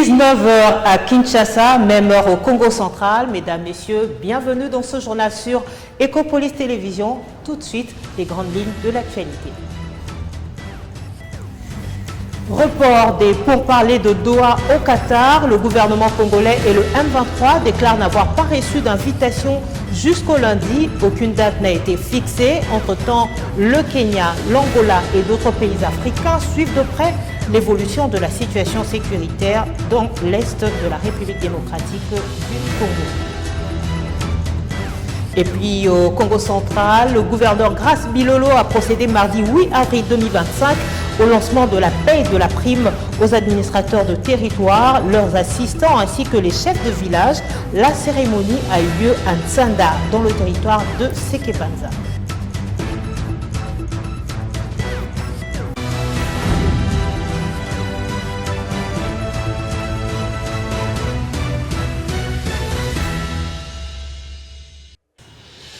19 h à Kinshasa, même heure au Congo central. Mesdames, Messieurs, bienvenue dans ce journal sur Ecopolis Télévision. Tout de suite, les grandes lignes de l'actualité. Report des pourparlers de Doha au Qatar. Le gouvernement congolais et le M23 déclarent n'avoir pas reçu d'invitation jusqu'au lundi. Aucune date n'a été fixée. Entre-temps, le Kenya, l'Angola et d'autres pays africains suivent de près l'évolution de la situation sécuritaire dans l'est de la République démocratique du Congo. Et puis au Congo central, le gouverneur Grace Bilolo a procédé mardi 8 avril 2025 au lancement de la paie de la prime aux administrateurs de territoire, leurs assistants ainsi que les chefs de village. La cérémonie a eu lieu à Ntsanda, dans le territoire de Sekebanza.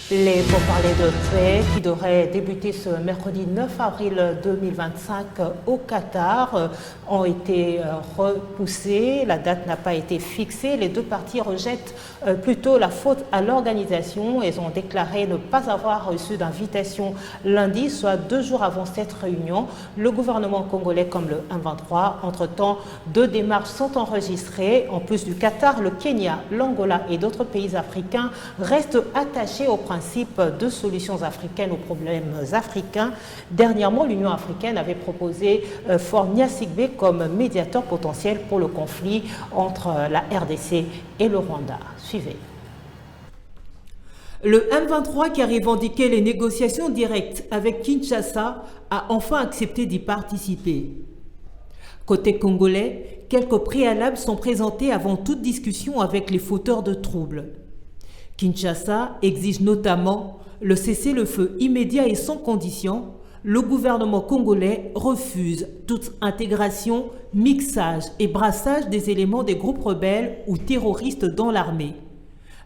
Les pourparlers de paix qui devraient débuter ce mercredi 9 avril 2025 au Qatar ont été repoussés. La date n'a pas été fixée. Les deux parties rejettent plutôt la faute à l'organisation. Elles ont déclaré ne pas avoir reçu d'invitation lundi, soit 2 jours avant cette réunion. Le gouvernement congolais comme le M23. Entre-temps, 2 démarches sont enregistrées. En plus du Qatar, le Kenya, l'Angola et d'autres pays africains restent attachés au principe de solutions africaines aux problèmes africains. Dernièrement, l'Union africaine avait proposé Faure Gnassingbé comme médiateur potentiel pour le conflit entre la RDC et le Rwanda. Suivez. Le M23, qui a revendiqué les négociations directes avec Kinshasa, a enfin accepté d'y participer. Côté congolais, quelques préalables sont présentés avant toute discussion avec les fauteurs de troubles. Kinshasa exige notamment le cessez-le-feu immédiat et sans condition. Le gouvernement congolais refuse toute intégration, mixage et brassage des éléments des groupes rebelles ou terroristes dans l'armée.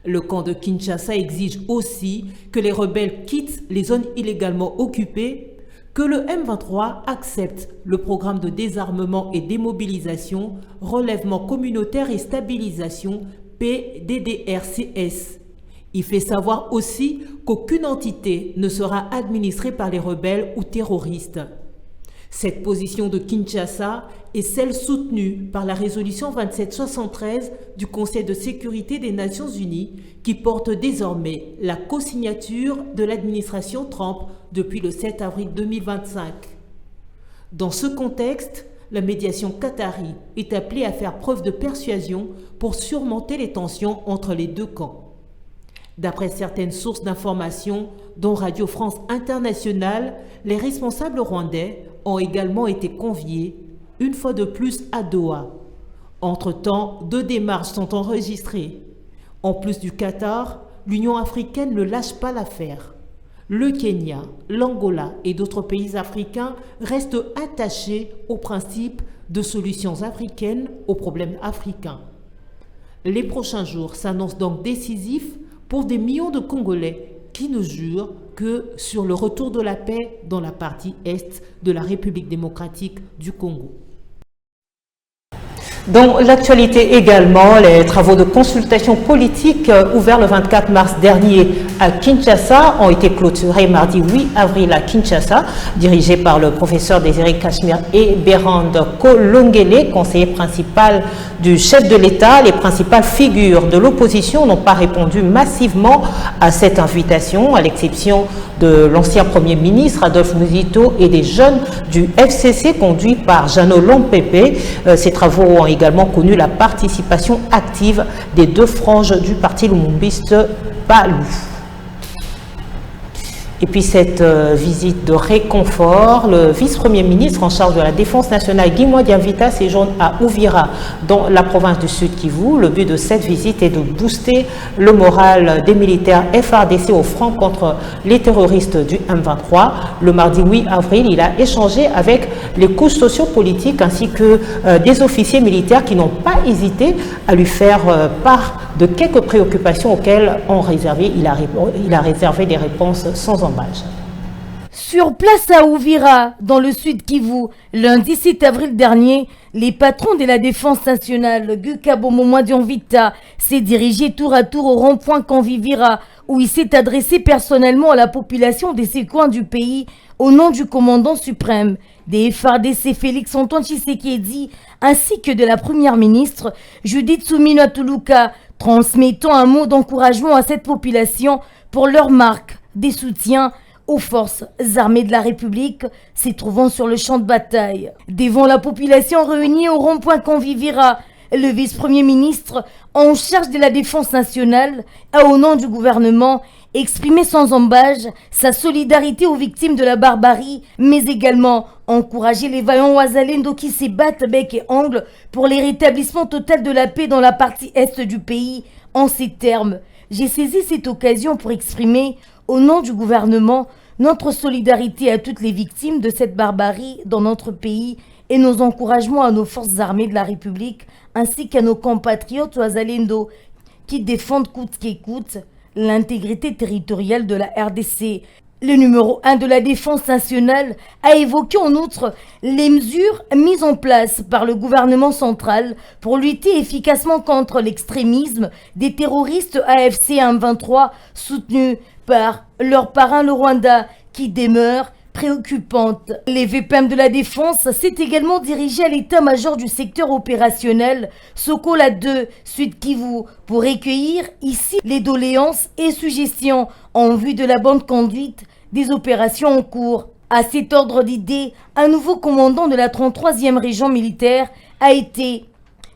Le camp de Kinshasa exige aussi que les rebelles quittent les zones illégalement occupées, que le M23 accepte le programme de désarmement et démobilisation, relèvement communautaire et stabilisation PDDRCS. Il fait savoir aussi qu'aucune entité ne sera administrée par les rebelles ou terroristes. Cette position de Kinshasa est celle soutenue par la résolution 2773 du Conseil de sécurité des Nations Unies qui porte désormais la co-signature de l'administration Trump depuis le 7 avril 2025. Dans ce contexte, la médiation qatari est appelée à faire preuve de persuasion pour surmonter les tensions entre les deux camps. D'après certaines sources d'information, dont Radio France Internationale, les responsables rwandais ont également été conviés, une fois de plus à Doha. Entre-temps, 2 démarches sont enregistrées. En plus du Qatar, l'Union africaine ne lâche pas l'affaire. Le Kenya, l'Angola et d'autres pays africains restent attachés au principe de solutions africaines aux problèmes africains. Les prochains jours s'annoncent donc décisifs pour des millions de Congolais qui ne jurent que sur le retour de la paix dans la partie est de la République démocratique du Congo. Dans l'actualité également, les travaux de consultation politique ouverts le 24 mars dernier à Kinshasa ont été clôturés mardi 8 avril à Kinshasa, dirigés par le professeur Désiré Cachemire et Bérande Kolongele, conseiller principal du chef de l'État. Les principales figures de l'opposition n'ont pas répondu massivement à cette invitation, à l'exception de l'ancien Premier ministre Adolphe Muzito et des jeunes du FCC conduits par Jeannot Lompepe. Ces travaux ont également connu la participation active des 2 franges du parti lumumbiste Palou. Et puis cette visite de réconfort, le vice-premier ministre en charge de la défense nationale, Guy Dianvita, séjourne à Uvira, dans la province du Sud Kivu. Le but de cette visite est de booster le moral des militaires FARDC au front contre les terroristes du M23. Le mardi 8 avril, il a échangé avec les couches sociopolitiques ainsi que des officiers militaires qui n'ont pas hésité à lui faire part de quelques préoccupations auxquelles il a réservé des réponses sans embâche. Sur place à Uvira, dans le sud Kivu, lundi 7 avril dernier, les patrons de la défense nationale, Gukabo Momadianvita, s'est dirigé tour à tour au rond-point Convivira, où il s'est adressé personnellement à la population de ces coins du pays au nom du commandant suprême des FARDC Félix Antoine Tshisekedi ainsi que de la première ministre Judith Suminwa Tuluka, transmettant un mot d'encouragement à cette population pour leur marque des soutiens aux forces armées de la République se trouvant sur le champ de bataille. Devant la population réunie au rond-point Convivira, le vice-premier ministre en charge de la défense nationale a, au nom du gouvernement, exprimé sans embâche sa solidarité aux victimes de la barbarie, mais également encouragé les vaillants Wazalendo qui se battent bec et ongle pour les rétablissements total de la paix dans la partie est du pays. En ces termes, j'ai saisi cette occasion pour exprimer, au nom du gouvernement, notre solidarité à toutes les victimes de cette barbarie dans notre pays et nos encouragements à nos forces armées de la République ainsi qu'à nos compatriotes Wazalendo qui défendent coûte que coûte l'intégrité territoriale de la RDC. Le numéro 1 de la défense nationale a évoqué en outre les mesures mises en place par le gouvernement central pour lutter efficacement contre l'extrémisme des terroristes AFC M23 soutenus par leur parrain le Rwanda qui demeure préoccupante. Les VPM de la Défense s'est également dirigé à l'état-major du secteur opérationnel Sokola 2 Sud Kivu pour recueillir ici les doléances et suggestions en vue de la bonne conduite des opérations en cours. À cet ordre d'idée, un nouveau commandant de la 33e région militaire a été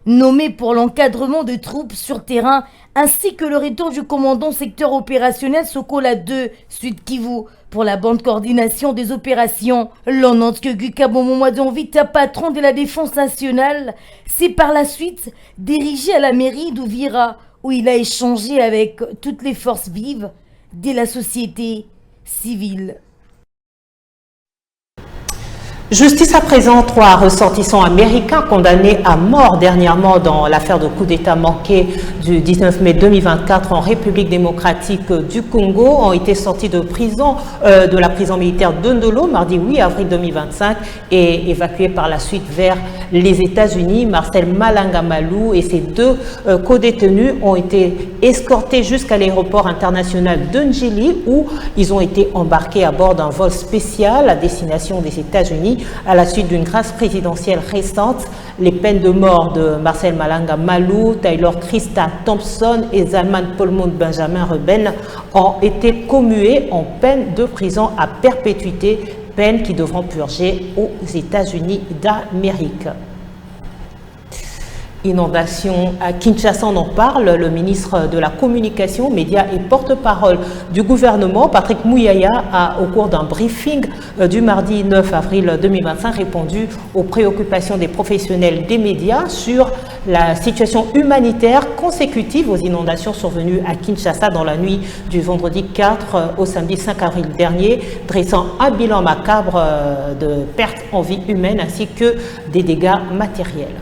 nommé pour l'encadrement de troupes sur terrain ainsi que le retour du commandant secteur opérationnel Sokola 2 Sud Kivu pour la bonne coordination des opérations. L'on note que Gukabo Momadianvita, patron de la défense nationale, s'est par la suite dirigé à la mairie d'Uvira où il a échangé avec toutes les forces vives de la société civile. Justice à présent, 3 ressortissants américains condamnés à mort dernièrement dans l'affaire de coup d'État manqué du 19 mai 2024 en République démocratique du Congo ont été sortis de prison, de la prison militaire de Ndolo mardi 8 avril 2025 et évacués par la suite vers les États-Unis. Marcel Malanga Malou et ses 2 co-détenus ont été escortés jusqu'à l'aéroport international de Njili où ils ont été embarqués à bord d'un vol spécial à destination des États-Unis. À la suite d'une grâce présidentielle récente, les peines de mort de Marcel Malanga Malou, Taylor Krista Thompson et Zalman Polmon Benjamin Reben ont été commuées en peine de prison à perpétuité, peine qui devront purger aux États-Unis d'Amérique. Inondation à Kinshasa, on en parle. Le ministre de la Communication, Médias et porte-parole du gouvernement, Patrick Muyaya, a, au cours d'un briefing du mardi 9 avril 2025, répondu aux préoccupations des professionnels des médias sur la situation humanitaire consécutive aux inondations survenues à Kinshasa dans la nuit du vendredi 4 au samedi 5 avril dernier, dressant un bilan macabre de pertes en vie humaine ainsi que des dégâts matériels.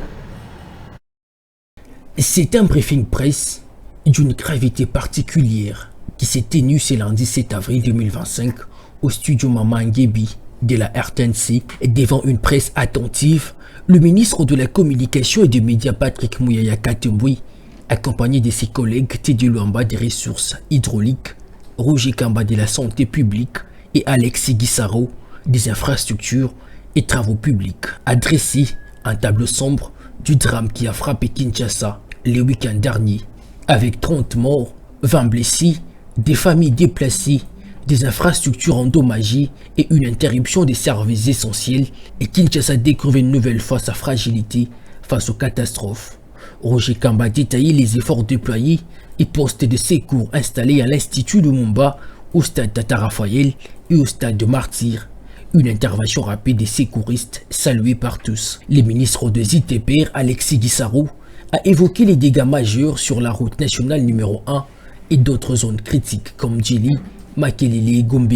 C'est un briefing presse d'une gravité particulière qui s'est tenu ce lundi 7 avril 2025 au studio Mama Ngebi de la RTNC devant une presse attentive. Le ministre de la Communication et des Médias Patrick Muyaya Katembwi, accompagné de ses collègues Teddy Luamba des Ressources hydrauliques, Roger Kamba de la Santé publique et Alexis Guissaro des Infrastructures et Travaux publics, a dressé un tableau sombre du drame qui a frappé Kinshasa le week-end dernier, avec 30 morts, 20 blessés, des familles déplacées, des infrastructures endommagées et une interruption des services essentiels, et Kinshasa découvre une nouvelle fois sa fragilité face aux catastrophes. Roger Kamba a détaillé les efforts déployés et postes de secours installés à l'Institut Lumumba, au stade Tata Raphaël et au stade de Martyr. Une intervention rapide des secouristes saluée par tous. Le ministre de ZTPR, Alexis Guissaro, a évoqué les dégâts majeurs sur la route nationale numéro 1 et d'autres zones critiques comme Djili, Makelele et Gombe,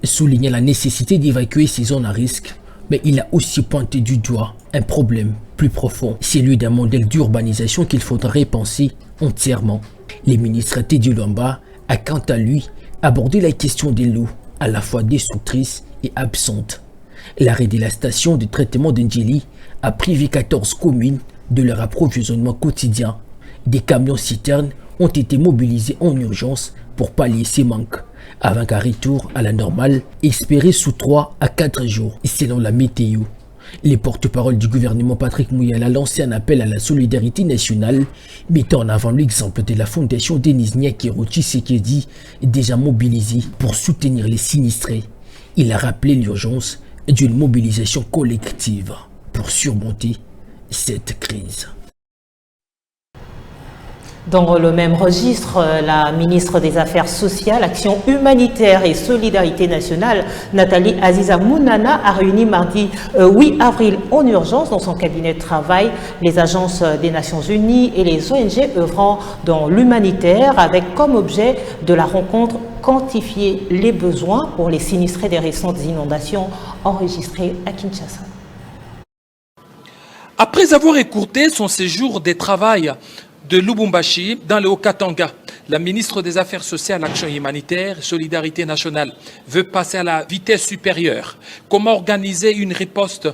soulignant la nécessité d'évacuer ces zones à risque, mais il a aussi pointé du doigt un problème plus profond, celui d'un modèle d'urbanisation qu'il faudrait penser entièrement. Le ministre Teddy Luamba a quant à lui abordé la question des lots, à la fois destructrices est absente. L'arrêt de la station de traitement d'Ndjili a privé 14 communes de leur approvisionnement quotidien. Des camions-citernes ont été mobilisés en urgence pour pallier ces manques, avant qu'un retour à la normale espéré sous 3 à 4 jours, selon la météo. Les porte-parole du gouvernement Patrick Mouyala a lancé un appel à la solidarité nationale, mettant en avant l'exemple de la fondation Denis Nyakiro Tshisekedi, déjà mobilisée pour soutenir les sinistrés. Il a rappelé l'urgence d'une mobilisation collective pour surmonter cette crise. Dans le même registre, la ministre des Affaires sociales, Action humanitaire et solidarité nationale, Nathalie Aziza Mounana, a réuni mardi 8 avril en urgence dans son cabinet de travail les agences des Nations Unies et les ONG œuvrant dans l'humanitaire avec comme objet de la rencontre quantifier les besoins pour les sinistrés des récentes inondations enregistrées à Kinshasa. Après avoir écourté son séjour de travail de Lubumbashi dans le Haut-Katanga, la ministre des Affaires sociales, Action humanitaire et solidarité nationale veut passer à la vitesse supérieure. Comment organiser une riposte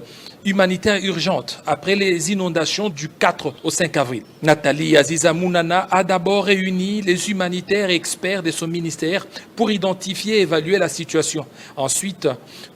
humanitaire urgente après les inondations du 4 au 5 avril. Nathalie Aziza Mounana a d'abord réuni les humanitaires et experts de son ministère pour identifier et évaluer la situation. Ensuite,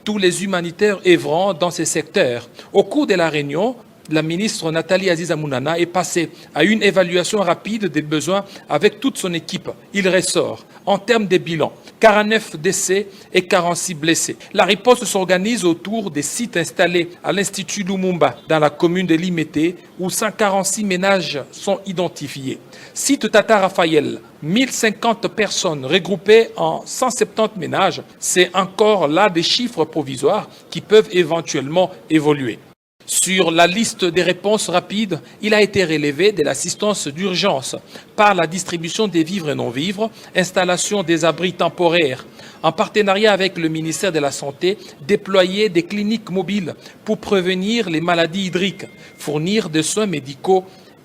tous les humanitaires œuvrant dans ces secteurs. Au cours de la réunion, la ministre Nathalie Aziza Mounana est passée à une évaluation rapide des besoins avec toute son équipe. Il ressort, en termes de bilan, 49 décès et 46 blessés. La riposte s'organise autour des sites installés à l'Institut Lumumba, dans la commune de Limete, où 146 ménages sont identifiés. Site Tata Raphaël, 1050 personnes regroupées en 170 ménages. C'est encore là des chiffres provisoires qui peuvent éventuellement évoluer. Sur la liste des réponses rapides, il a été relevé de l'assistance d'urgence par la distribution des vivres et non-vivres, installation des abris temporaires, en partenariat avec le ministère de la Santé, déployer des cliniques mobiles pour prévenir les maladies hydriques, fournir des soins médicaux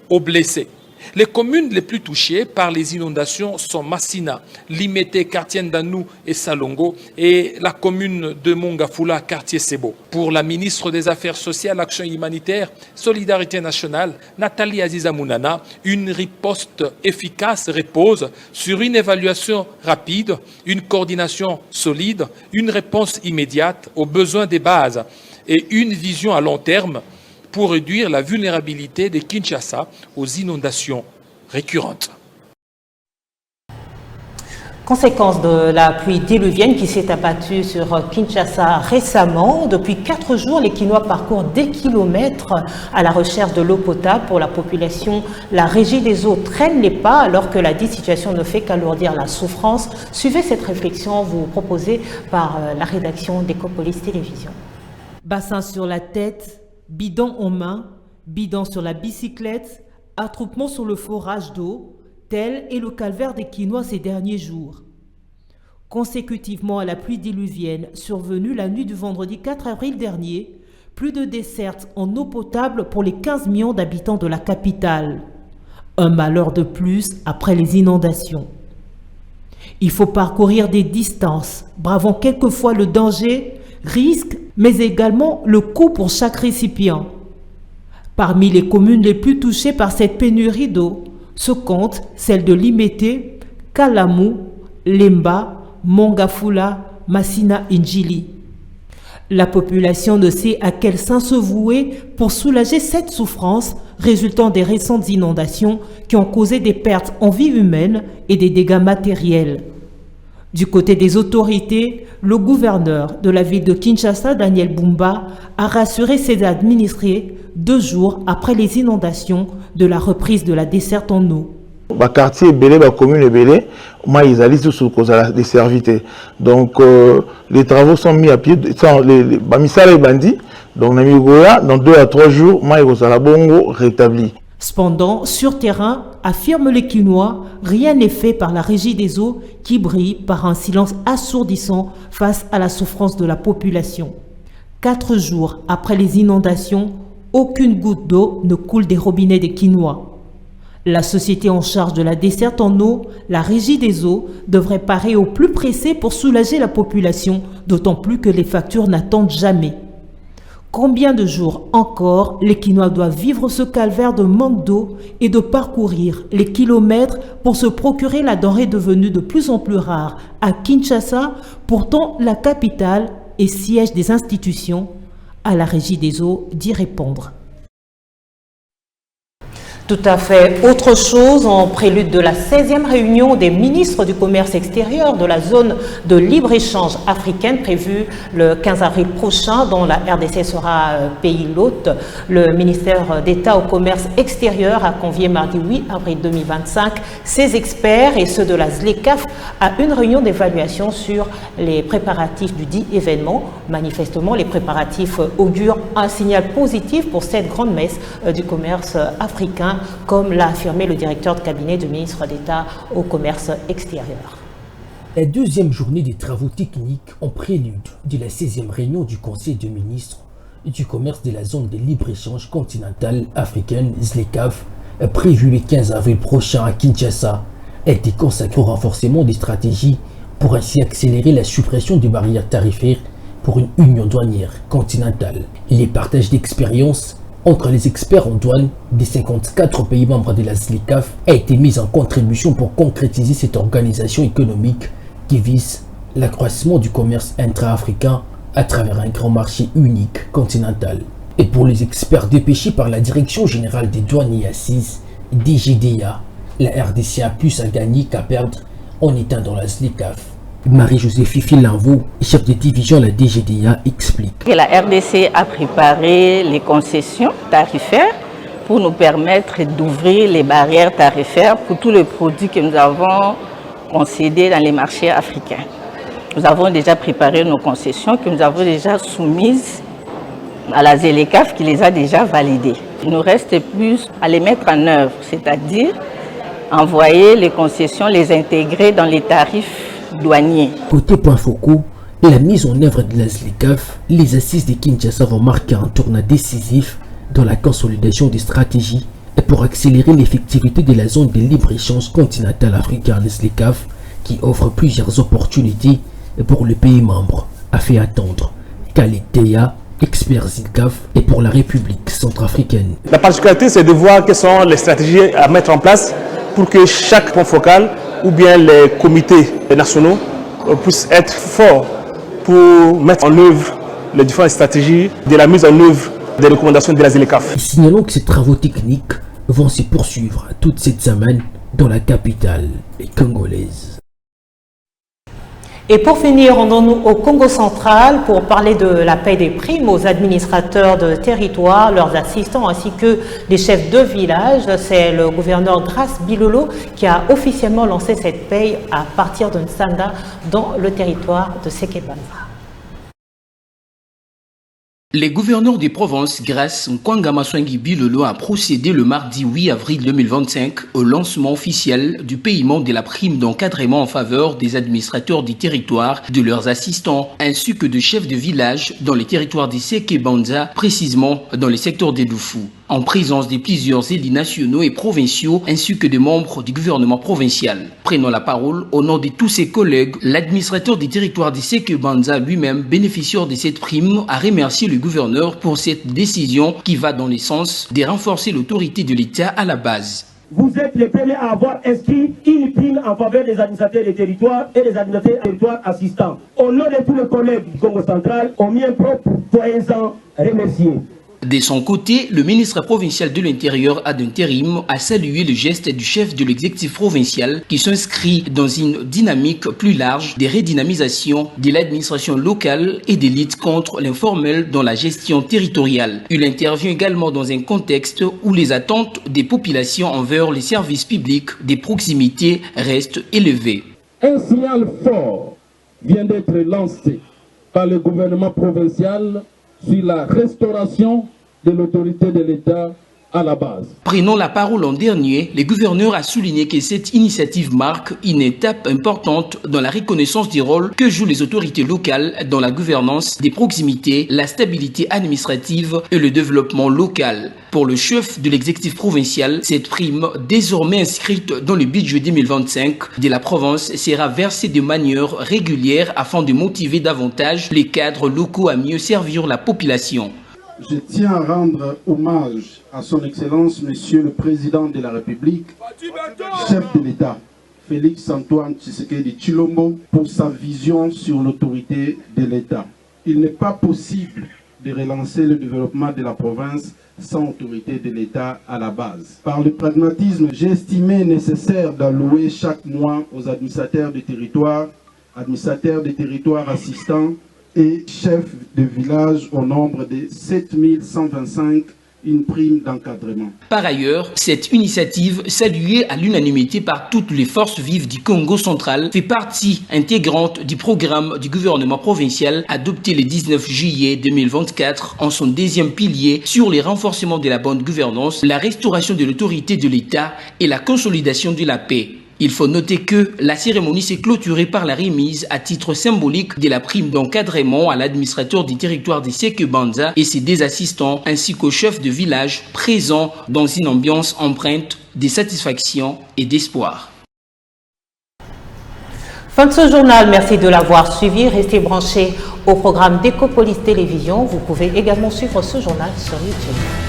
aux blessés. Les communes les plus touchées par les inondations sont Massina, Limete, quartier Ndanou et Salongo et la commune de Mongafula, quartier Sebo. Pour la ministre des Affaires sociales, Action humanitaire, Solidarité nationale, Nathalie Aziza Mounana, une riposte efficace repose sur une évaluation rapide, une coordination solide, une réponse immédiate aux besoins des bases et une vision à long terme pour réduire la vulnérabilité de Kinshasa aux inondations récurrentes. Conséquence de la pluie diluvienne qui s'est abattue sur Kinshasa récemment. Depuis 4 jours, les Kinois parcourent des kilomètres à la recherche de l'eau potable pour la population. La Régie des eaux traîne les pas alors que la dite situation ne fait qu'alourdir la souffrance. Suivez cette réflexion vous proposée par la rédaction d'Ecopolis Télévision. Bassin sur la tête, bidon en main, bidon sur la bicyclette, attroupement sur le forage d'eau, tel est le calvaire des Kinois ces derniers jours. Consécutivement à la pluie diluvienne survenue la nuit du vendredi 4 avril dernier, plus de dessertes en eau potable pour les 15 millions d'habitants de la capitale. Un malheur de plus après les inondations. Il faut parcourir des distances, bravant quelquefois le danger, risque, mais également le coût pour chaque récipient. Parmi les communes les plus touchées par cette pénurie d'eau se comptent celles de Limete, Kalamou, Lemba, Mongafula, Massina et Ndjili. La population ne sait à quel sein se vouer pour soulager cette souffrance résultant des récentes inondations qui ont causé des pertes en vie humaine et des dégâts matériels. Du côté des autorités, le gouverneur de la ville de Kinshasa, Daniel Bumba, a rassuré ses administrés 2 jours après les inondations de la reprise de la desserte en eau. Le quartier est belé, la commune est belée, ils allaient sous cause des servités. Donc les travaux sont mis à pied, les bamisala et bandits, donc dans 2 à 3 jours, ils sont rétablis. Cependant, sur terrain, affirment les Kinois, rien n'est fait par la Régie des eaux qui brille par un silence assourdissant face à la souffrance de la population. 4 jours après les inondations, aucune goutte d'eau ne coule des robinets des Kinois. La société en charge de la desserte en eau, la Régie des eaux, devrait parer au plus pressé pour soulager la population, d'autant plus que les factures n'attendent jamais. Combien de jours encore les Kinois doivent vivre ce calvaire de manque d'eau et de parcourir les kilomètres pour se procurer la denrée devenue de plus en plus rare à Kinshasa, pourtant la capitale et siège des institutions? À la Régie des eaux d'y répondre. Tout à fait autre chose, en prélude de la 16e réunion des ministres du commerce extérieur de la zone de libre-échange africaine prévue le 15 avril prochain, dont la RDC sera pays l'hôte. Le ministère d'État au commerce extérieur a convié mardi 8 avril 2025 ses experts et ceux de la ZLECAf à une réunion d'évaluation sur les préparatifs du dit événement. Manifestement, les préparatifs augurent un signal positif pour cette grande messe du commerce africain, comme l'a affirmé le directeur de cabinet du ministre d'État au commerce extérieur. La deuxième journée des travaux techniques en prélude de la 16e réunion du Conseil des ministres du commerce de la zone de libre-échange continentale africaine ZLECAf, prévue le 15 avril prochain à Kinshasa, a été consacrée au renforcement des stratégies pour ainsi accélérer la suppression des barrières tarifaires pour une union douanière continentale. Les partages d'expériences entre les experts en douane des 54 pays membres de la ZLECAf a été mise en contribution pour concrétiser cette organisation économique qui vise l'accroissement du commerce intra-africain à travers un grand marché unique continental. Et pour les experts dépêchés par la Direction générale des douanes et assises, DGDA, la RDC a plus à gagner qu'à perdre en étant dans la ZLECAf. Marie-Joséphine Filanvo, chef de division de la DGDA, explique. La RDC a préparé les concessions tarifaires pour nous permettre d'ouvrir les barrières tarifaires pour tous les produits que nous avons concédés dans les marchés africains. Nous avons déjà préparé nos concessions que nous avons déjà soumises à la ZLECAf qui les a déjà validées. Il nous reste plus à les mettre en œuvre, c'est-à-dire envoyer les concessions, les intégrer dans les tarifs douaniers. Côté point focaux, la mise en œuvre de la ZLECAf, les assises de Kinshasa vont marquer un tournant décisif dans la consolidation des stratégies et pour accélérer l'effectivité de la zone de libre-échange continentale africaine ZLECAf qui offre plusieurs opportunités pour les pays membres, a fait attendre Kaletea, expert ZLECAf, et pour la République centrafricaine. La particularité, c'est de voir quelles sont les stratégies à mettre en place pour que chaque point focal ou bien les comités nationaux puissent être forts pour mettre en œuvre les différentes stratégies de la mise en œuvre des recommandations de la ZLECAf. Signalons que ces travaux techniques vont se poursuivre toute cette semaine dans la capitale congolaise. Et pour finir, rendons-nous au Congo central pour parler de la paie des primes aux administrateurs de territoire, leurs assistants ainsi que les chefs de village. C'est le gouverneur Grace Bilolo qui a officiellement lancé cette paie à partir de Nsanda dans le territoire de Sekebanza. Les gouverneurs des provinces Grace Nkwanga Maswangi Bilolo a procédé le mardi 8 avril 2025 au lancement officiel du paiement de la prime d'encadrement en faveur des administrateurs des territoires, de leurs assistants, ainsi que de chefs de village dans les territoires des Sekebanza, précisément dans le secteur des Doufou, en présence de plusieurs élus nationaux et provinciaux ainsi que des membres du gouvernement provincial. Prenant la parole au nom de tous ses collègues, l'administrateur des territoires des Sekebanza lui-même, bénéficiaire de cette prime, a remercié le gouverneur pour cette décision qui va dans le sens de renforcer l'autorité de l'État à la base. Vous êtes les premiers à avoir inscrit une prime en faveur des administrateurs des territoires et des administrateurs des territoires assistants. Au nom de tous les collègues du Congo central, au mien propre, soyez-en remerciés. De son côté, le ministre provincial de l'Intérieur ad intérim a salué le geste du chef de l'exécutif provincial qui s'inscrit dans une dynamique plus large de redynamisation de l'administration locale et de lutte contre l'informel dans la gestion territoriale. Il intervient également dans un contexte où les attentes des populations envers les services publics de proximité restent élevées. Un signal fort vient d'être lancé par le gouvernement provincial sur la restauration de l'autorité de l'État à la base. Prenant la parole en dernier, le gouverneur a souligné que cette initiative marque une étape importante dans la reconnaissance du rôle que jouent les autorités locales dans la gouvernance des proximités, la stabilité administrative et le développement local. Pour le chef de l'exécutif provincial, cette prime, désormais inscrite dans le budget 2025 de la province, sera versée de manière régulière afin de motiver davantage les cadres locaux à mieux servir la population. Je tiens à rendre hommage à son Excellence, Monsieur le Président de la République, chef de l'État, Félix Antoine Tshisekedi Tshilombo, pour sa vision sur l'autorité de l'État. Il n'est pas possible de relancer le développement de la province sans autorité de l'État à la base. Par le pragmatisme, j'ai estimé nécessaire d'allouer chaque mois aux administrateurs de territoire assistants et chefs de village au nombre de 7125 une prime d'encadrement. Par ailleurs, cette initiative, saluée à l'unanimité par toutes les forces vives du Congo central, fait partie intégrante du programme du gouvernement provincial adopté le 19 juillet 2024 en son deuxième pilier sur les renforcements de la bonne gouvernance, la restauration de l'autorité de l'État et la consolidation de la paix. Il faut noter que la cérémonie s'est clôturée par la remise à titre symbolique de la prime d'encadrement à l'administrateur du territoire de Sekebanza et ses deux assistants ainsi qu'au chef de village présents dans une ambiance empreinte de satisfaction et d'espoir. Fin de ce journal, merci de l'avoir suivi. Restez branchés au programme d'Ecopolis Télévision. Vous pouvez également suivre ce journal sur YouTube.